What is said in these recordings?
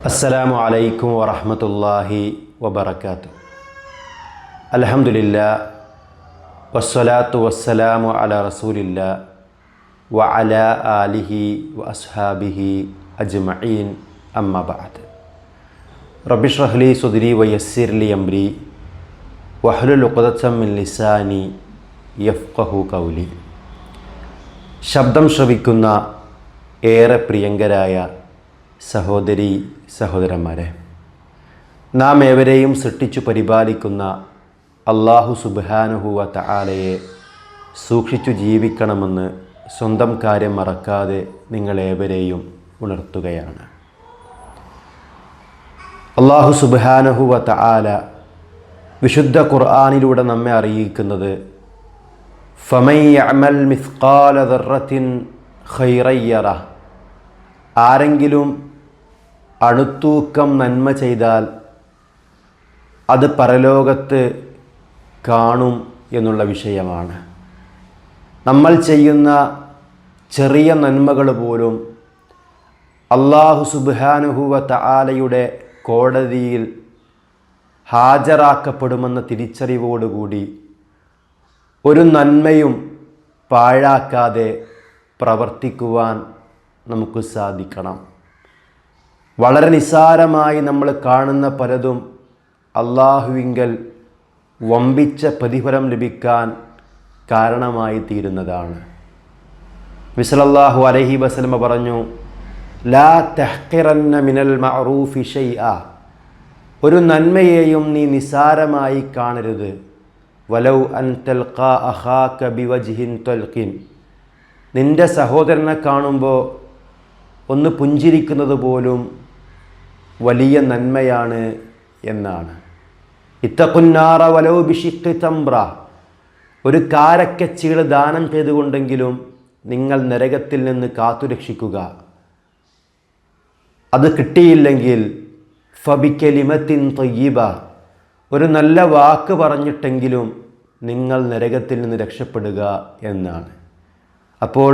അസ്സലാമു അലൈക്കും വറഹ്മത്തുള്ളാഹി വബറകാതുഹു. അൽഹംദുലില്ലാ വസ്സലാത്തു വസ്സലാമു അലാ റസൂലില്ലാ വഅലാ ആലിഹി വഅസ്ഹാബിഹി അജ്മഈൻ. അമ്മാ ബഅദ്. റബ്ബി ഇശ്റഹ് ലി സദ്രി വയസ്സിർ ലി അംരി വഹ്ലുൽ ഉഖ്ദതം മിൻ ലിസാനി യഫ്ഖഹു ഖൗലി. ശബ്ദം ശ്രവിക്കുന്ന ഏറെ പ്രിയങ്കരായ സഹോദരി സഹോദരന്മാരെ, നാം ഏവരെയും സൃഷ്ടിച്ചു പരിപാലിക്കുന്ന അല്ലാഹു സുബ്ഹാനഹു വ തആലയെ സൂക്ഷിച്ചു ജീവിക്കണമെന്ന് സ്വന്തം കാര്യം മറക്കാതെ നിങ്ങളേവരെയും ഉണർത്തുകയാണ്. അല്ലാഹു സുബ്ഹാനഹു വ തആല വിശുദ്ധ ഖുർആനിലൂടെ നമ്മെ അറിയിക്കുന്നത് ഫമൻ യഅമൽ മിസ്ഖാല ദർറത്തിൻ ഖൈറൻ യറഹ്, ആരെങ്കിലും അണുത്തൂക്കം നന്മ ചെയ്താൽ അത് പരലോകത്ത് കാണും എന്നുള്ള വിഷയമാണ്. നമ്മൾ ചെയ്യുന്ന ചെറിയ നന്മകൾ പോലും അല്ലാഹു സുബ്ഹാനഹു വ തആലയുടെ കോടതിയിൽ ഹാജരാക്കപ്പെടുമെന്ന തിരിച്ചറിവോടുകൂടി ഒരു നന്മയും പാഴാക്കാതെ പ്രവർത്തിക്കുവാൻ നമുക്ക് സാധിക്കണം. വളരെ നിസ്സാരമായി നമ്മൾ കാണുന്ന പലതും അല്ലാഹുവിങ്കൽ വമ്പിച്ച പ്രതിഫലം ലഭിക്കാൻ കാരണമായി തീരുന്നതാണ്. നബി സല്ലല്ലാഹു അലൈഹി വസല്ലമ പറഞ്ഞു, ലാ തഹ്ഖിറന്ന മിനൽ മഅറൂഫി ഷൈഅ, ഒരു നന്മയെയും നീ നിസ്സാരമായി കാണരുത്. വലൗ അൻ തൽഖാ അഖാക ബിവജ്ഹിൻ തൽഖിൻ, നിൻ്റെ സഹോദരനെ കാണുമ്പോൾ ഒന്ന് പുഞ്ചിരിക്കുന്നത് പോലും വലിയ നന്മയാണ് എന്നാണ്. ഇത്തഖുന്നാറ വലൗ ബിശിഖ്ഖി തംറ, ഒരു കാരക്കച്ചീള് ദാനം ചെയ്തുകൊണ്ടെങ്കിലും നിങ്ങൾ നരകത്തിൽ നിന്ന് കാത്തുരക്ഷിക്കുക. അത് കിട്ടിയില്ലെങ്കിൽ ഫബികലിമത്തിൻ ത്വയ്യിബ, ഒരു നല്ല വാക്ക് പറഞ്ഞിട്ടെങ്കിലും നിങ്ങൾ നരകത്തിൽ നിന്ന് രക്ഷപ്പെടുക എന്നാണ്. അപ്പോൾ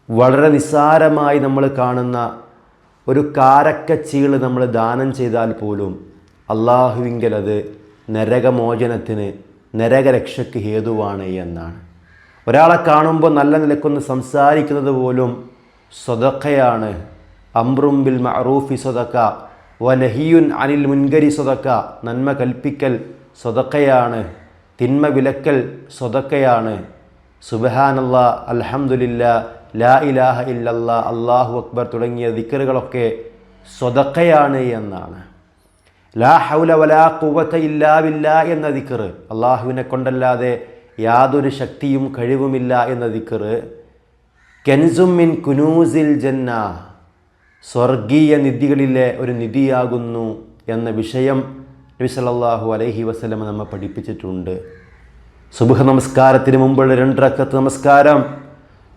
വളരെ നിസ്സാരമായി നമ്മൾ കാണുന്ന ഒരു കാരക്കച്ചീള് നമ്മൾ ദാനം ചെയ്താൽ പോലും അള്ളാഹുവിങ്കൽ അത് നരകമോചനത്തിന്, നരകരക്ഷയ്ക്ക് ഹേതുവാണ് എന്നാണ്. ഒരാളെ കാണുമ്പോൾ നല്ല നിലക്കൊന്ന് സംസാരിക്കുന്നത് പോലും സ്വതക്കയാണ്. അംറും ബിൽ മഅറൂഫി സ്വതക്ക വനഹിയുൻ അനിൽ മുൻകരി സ്വതക്ക, നന്മ കൽപ്പിക്കൽ സ്വതക്കയാണ്, തിന്മ വിലക്കൽ സ്വതക്കയാണ്. സുബ്ഹാനല്ലാ, അൽഹംദുലില്ലാ, ലാ ഇലാഹ ഇല്ലല്ലാ, അല്ലാഹു അക്ബർ തുടങ്ങിയ ദിക്റുകളൊക്കെ സ്വതക്കയാണ് എന്നാണ്. ലാ ഹൗല വലാ ഖുവത ഇല്ലാ ബില്ലാ എന്ന ദിക്റ്, അള്ളാഹുവിനെ കൊണ്ടല്ലാതെ യാതൊരു ശക്തിയും കഴിവുമില്ല എന്ന ദിക്റ് കൻസും മിൻ കുനൂസിൽ ജന്ന, സ്വർഗീയ നിധികളിലെ ഒരു നിധിയാകുന്നു എന്ന വിഷയം നബി സല്ലല്ലാഹു അലൈഹി വസല്ലം നമ്മെ പഠിപ്പിച്ചിട്ടുണ്ട്. സുബ്ഹ് നമസ്കാരത്തിന് മുമ്പുള്ള 2 റക്അത്ത് നമസ്കാരം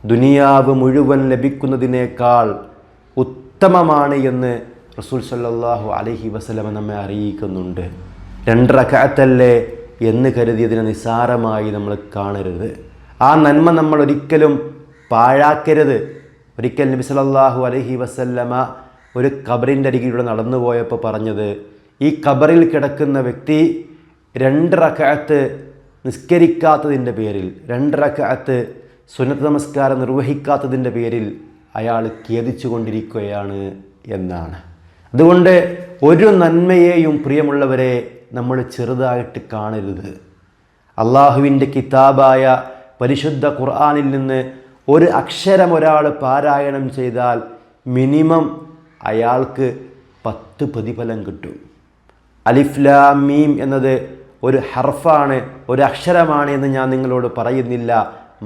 ദുനിയാവ് മുഴുവൻ ലഭിക്കുന്നതിനേക്കാൾ ഉത്തമമാണ് എന്ന് റസൂൽ സല്ലല്ലാഹു അലൈഹി വസല്ലം നമ്മെ അറിയിക്കുന്നുണ്ട്. 2 റക്അത്തല്ലേ എന്ന് കരുതി അതിനെ നിസ്സാരമായി നമ്മൾ കാണരുത്. ആ നന്മ നമ്മൾ ഒരിക്കലും പാഴാക്കരുത്. ഒരിക്കൽ നബി സല്ലല്ലാഹു അലൈഹി വസല്ലമ ഒരു ഖബറിൻ്റെ അരികിലൂടെ നടന്നു പോയപ്പോൾ പറഞ്ഞത്, ഈ ഖബറിൽ കിടക്കുന്ന വ്യക്തി 2 റക്അത്ത് നിസ്കരിക്കാത്തതിൻ്റെ പേരിൽ, 2 റക്അത്ത് സുന്നത്ത് നമസ്കാരം നിർവഹിക്കാത്തതിൻ്റെ പേരിൽ അയാൾ ഖേദിച്ചു കൊണ്ടിരിക്കുകയാണ് എന്നാണ്. അതുകൊണ്ട് ഒരു നന്മയെയും പ്രിയമുള്ളവരെ നമ്മൾ ചെറുതായിട്ട് കാണരുത്. അള്ളാഹുവിൻ്റെ കിതാബായ പരിശുദ്ധ ഖുർആനിൽ നിന്ന് ഒരു അക്ഷരം ഒരാൾ പാരായണം ചെയ്താൽ മിനിമം അയാൾക്ക് 10 പ്രതിഫലം കിട്ടും. അലിഫ് ലാം മീം എന്നത് ഒരു ഹർഫാണ്, ഒരു അക്ഷരമാണ് എന്ന് ഞാൻ നിങ്ങളോട് പറയുന്നില്ല.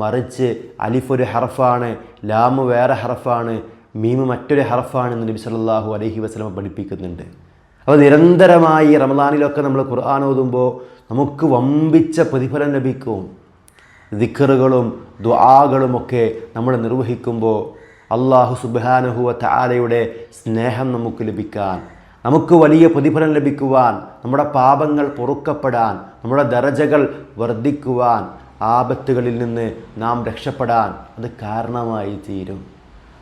മറിച്ച് അലിഫ് ഒരു ഹർഫാണ്, ലാമ് വേറെ ഹർഫാണ്, മീമ് മറ്റൊരു ഹർഫാണ് എന്ന് നബി സല്ലല്ലാഹു അലൈഹി വസല്ലം പഠിപ്പിക്കുന്നുണ്ട്. അപ്പോൾ നിരന്തരമായി റമദാനിലൊക്കെ നമ്മൾ ഖുർആൻ ഓതുമ്പോൾ നമുക്ക് വമ്പിച്ച പ്രതിഫലം ലഭിക്കും. ദിക്റുകളും ദുആകളുമൊക്കെ നമ്മൾ നിർവഹിക്കുമ്പോൾ അല്ലാഹു സുബ്ഹാനഹു വ തആലയുടെ സ്നേഹം നമുക്ക് ലഭിക്കാൻ, നമുക്ക് വലിയ പ്രതിഫലം ലഭിക്കുവാൻ, നമ്മുടെ പാപങ്ങൾ പൊറുക്കപ്പെടാൻ, നമ്മുടെ ദറജകൾ വർദ്ധിക്കുവാൻ, ആപത്തുകളിൽ നിന്ന് നാം രക്ഷപ്പെടാൻ അത് കാരണമായി തീരും.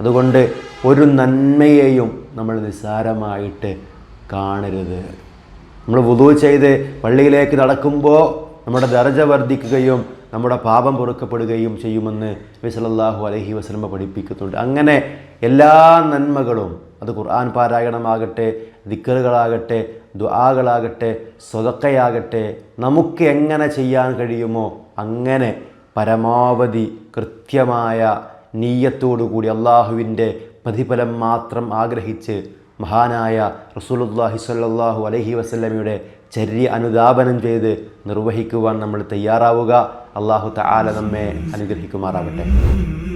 അതുകൊണ്ട് ഒരു നന്മയെയും നമ്മൾ നിസ്സാരമായിട്ട് കാണരുത്. നമ്മൾ വുളൂ ചെയ്ത് പള്ളിയിലേക്ക് നടക്കുമ്പോൾ നമ്മുടെ ദർജ വർദ്ധിക്കുകയും നമ്മുടെ പാപം പൊറുക്കപ്പെടുകയും ചെയ്യുമെന്ന് നബി സല്ലല്ലാഹു അലൈഹി വസല്ലം പഠിപ്പിക്കുന്നുണ്ട്. അങ്ങനെ എല്ലാ നന്മകളും, അത് ഖുർആൻ പാരായണമാകട്ടെ, ദിക്റുകളാകട്ടെ, ദുആകളാകട്ടെ, സ്വതക്കയാകട്ടെ, നമുക്ക് എങ്ങനെ ചെയ്യാൻ കഴിയുമോ അങ്ങനെ പരമാവധി കൃത്യമായ നീയത്തോടുകൂടി അള്ളാഹുവിൻ്റെ പ്രതിഫലം മാത്രം ആഗ്രഹിച്ച് മഹാനായ റസൂലുള്ളാഹി സ്വല്ലല്ലാഹു അലൈഹി വസല്ലമയുടെ ചര്യ അനുധാപനം ചെയ്ത് നിർവഹിക്കുവാൻ നമ്മൾ തയ്യാറാവുക. അള്ളാഹു തആല നമ്മെ അനുഗ്രഹിക്കുമാറാവട്ടെ.